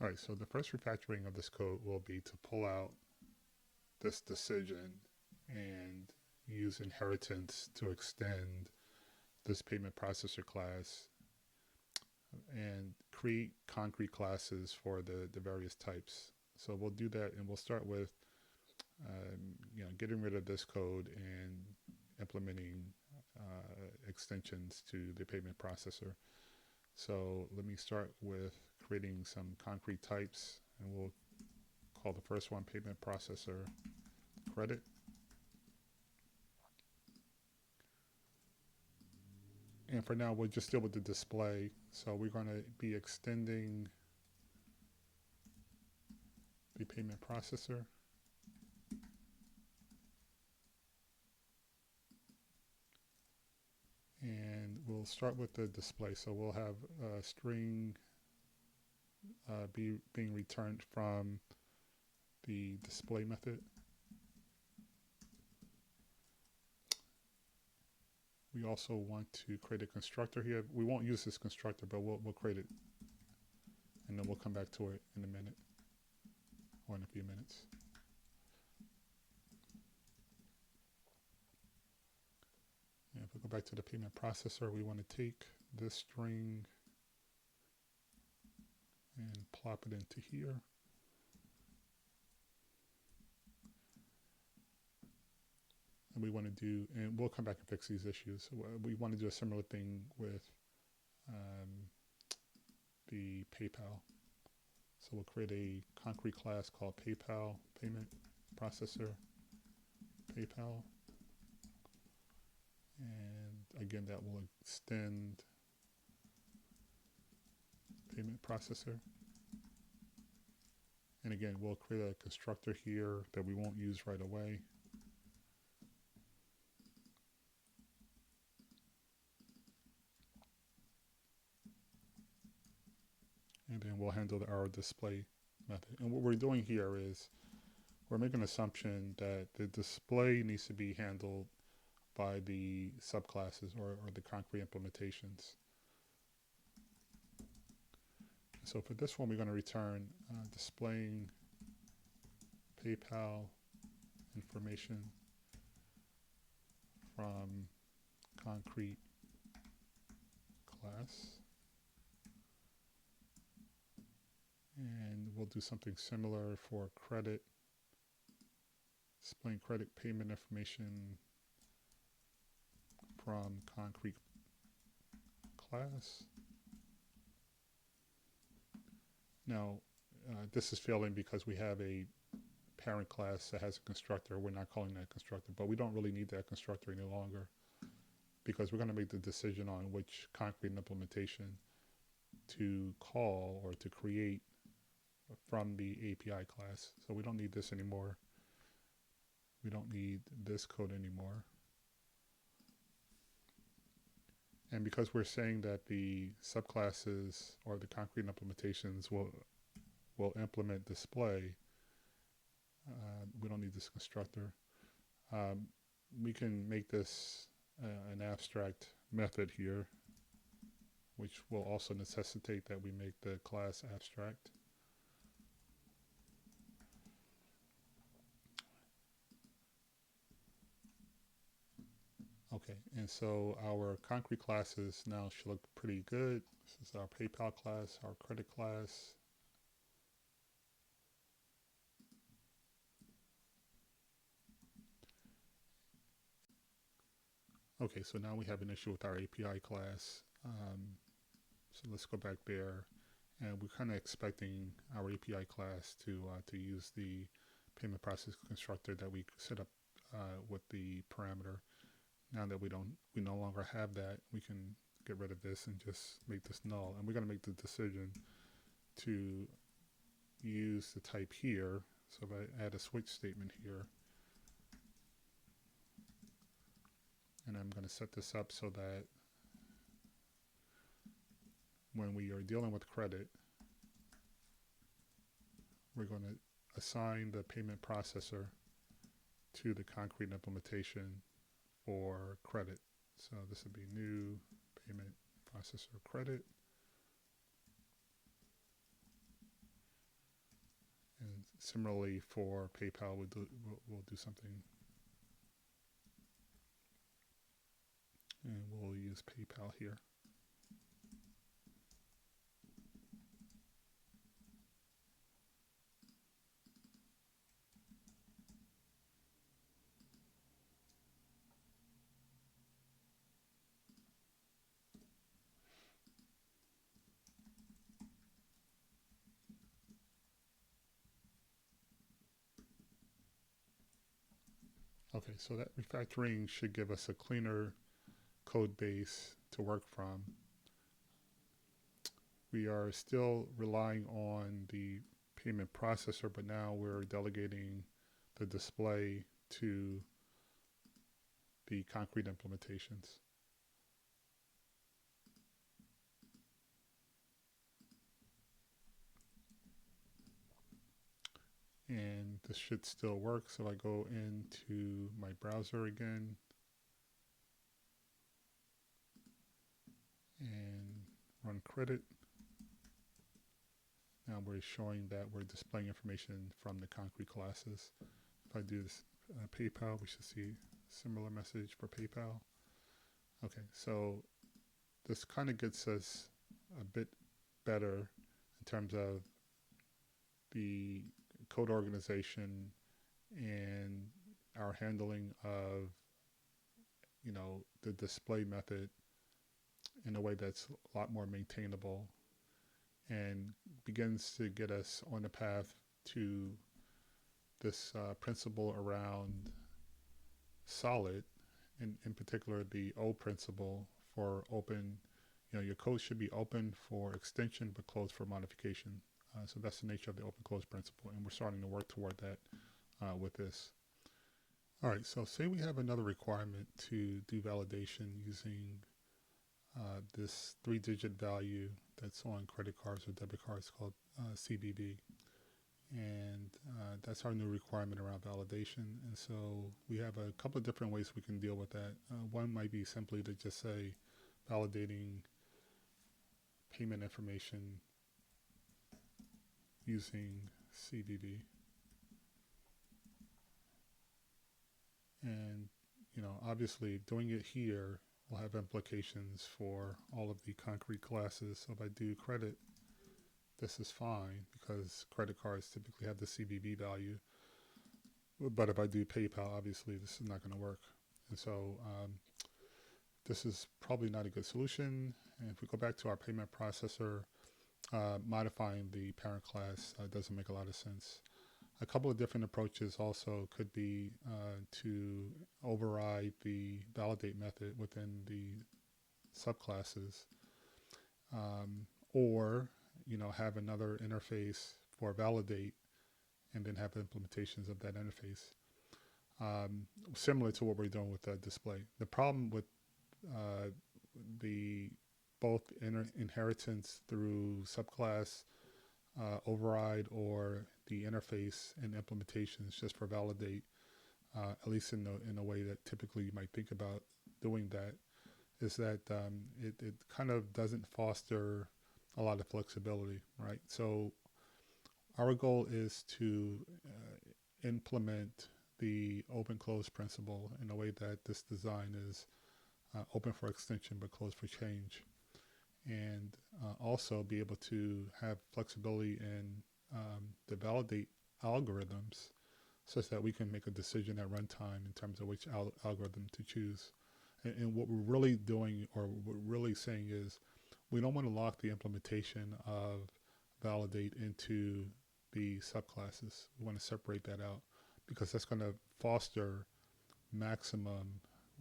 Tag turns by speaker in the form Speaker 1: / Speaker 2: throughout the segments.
Speaker 1: All right, so the first refactoring of this code will be to pull out this decision and use inheritance to extend this payment processor class and create concrete classes for the various types. So we'll do that, and we'll start with getting rid of this code and implementing extensions to the payment processor. So let me start with creating some concrete types, and we'll call the first one payment processor credit. And for now, we'll just deal with the display. So we're going to be extending the payment processor. And we'll start with the display. So we'll have a string being returned from the display method. We also want to create a constructor here. We won't use this constructor, but we'll create it, and then we'll come back to it in a minute or in a few minutes. And if we go back to the payment processor, we want to take this string and plop it into here. And we want to do, and we'll come back and fix these issues. We want to do a similar thing with the PayPal. So we'll create a concrete class called PayPal, payment processor, PayPal. And again, that will extend payment processor. And again, we'll create a constructor here that we won't use right away. And then we'll handle our display method. And what we're doing here is we're making an assumption that the display needs to be handled by the subclasses or the concrete implementations. So for this one, we're going to return displaying PayPal information from concrete class. And we'll do something similar for credit, displaying credit payment information from concrete class. Now, this is failing because we have a parent class that has a constructor. We're not calling that constructor, but we don't really need that constructor any longer because we're going to make the decision on which concrete implementation to call or to create from the API class. So we don't need this anymore. We don't need this code anymore. And because we're saying that the subclasses or the concrete implementations will implement display, we don't need this constructor. We can make this an abstract method here, which will also necessitate that we make the class abstract. Okay, and so our concrete classes now should look pretty good. This is our PayPal class, our credit class. Okay, so now we have an issue with our API class. So let's go back there, and we're kind of expecting our API class to use the payment process constructor that we set up with the parameter. Now that we no longer have that, we can get rid of this and just make this null. And we're going to make the decision to use the type here. So if I add a switch statement here, and I'm going to set this up so that when we are dealing with credit, we're going to assign the payment processor to the concrete implementation for credit. So this would be new payment processor credit. similarly for PayPal, we'll do something, and we'll use PayPal here. Okay, so that refactoring should give us a cleaner code base to work from. We are still relying on the payment processor, but now we're delegating the display to the concrete implementations. And this should still work. So if I go into my browser again and run credit, now we're showing that we're displaying information from the concrete classes. If I do this PayPal, we should see a similar message for PayPal. Okay, so this kind of gets us a bit better in terms of the code organization and our handling of, you know, the display method in a way that's a lot more maintainable and begins to get us on the path to this principle around solid, in particular the O principle for open. You know, your code should be open for extension but closed for modification. So that's the nature of the open close principle, and we're starting to work toward that with this. All right, so say we have another requirement to do validation using this 3-digit value that's on credit cards or debit cards called CBB. And that's our new requirement around validation. And so we have a couple of different ways we can deal with that. One might be simply to just say validating payment information using CBB. And, you know, obviously doing it here will have implications for all of the concrete classes. So if I do credit, this is fine because credit cards typically have the CBB value. But if I do PayPal, obviously this is not going to work. And so this is probably not a good solution. And if we go back to our payment processor, modifying the parent class doesn't make a lot of sense. A couple of different approaches also could be to override the validate method within the subclasses, or have another interface for validate and then have implementations of that interface, similar to what we're doing with the display. The problem with the both inheritance through subclass override or the interface and implementations just for validate, at least in a way that typically you might think about doing that, is that it kind of doesn't foster a lot of flexibility, right? So our goal is to implement the open-close principle in a way that this design is open for extension but closed for change, and also be able to have flexibility in the validate algorithms such that we can make a decision at runtime in terms of which algorithm to choose. And what we're really doing, or what we're really saying, is we don't want to lock the implementation of validate into the subclasses. We want to separate that out because that's going to foster maximum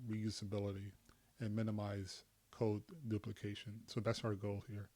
Speaker 1: reusability and minimize code duplication. So that's our goal here.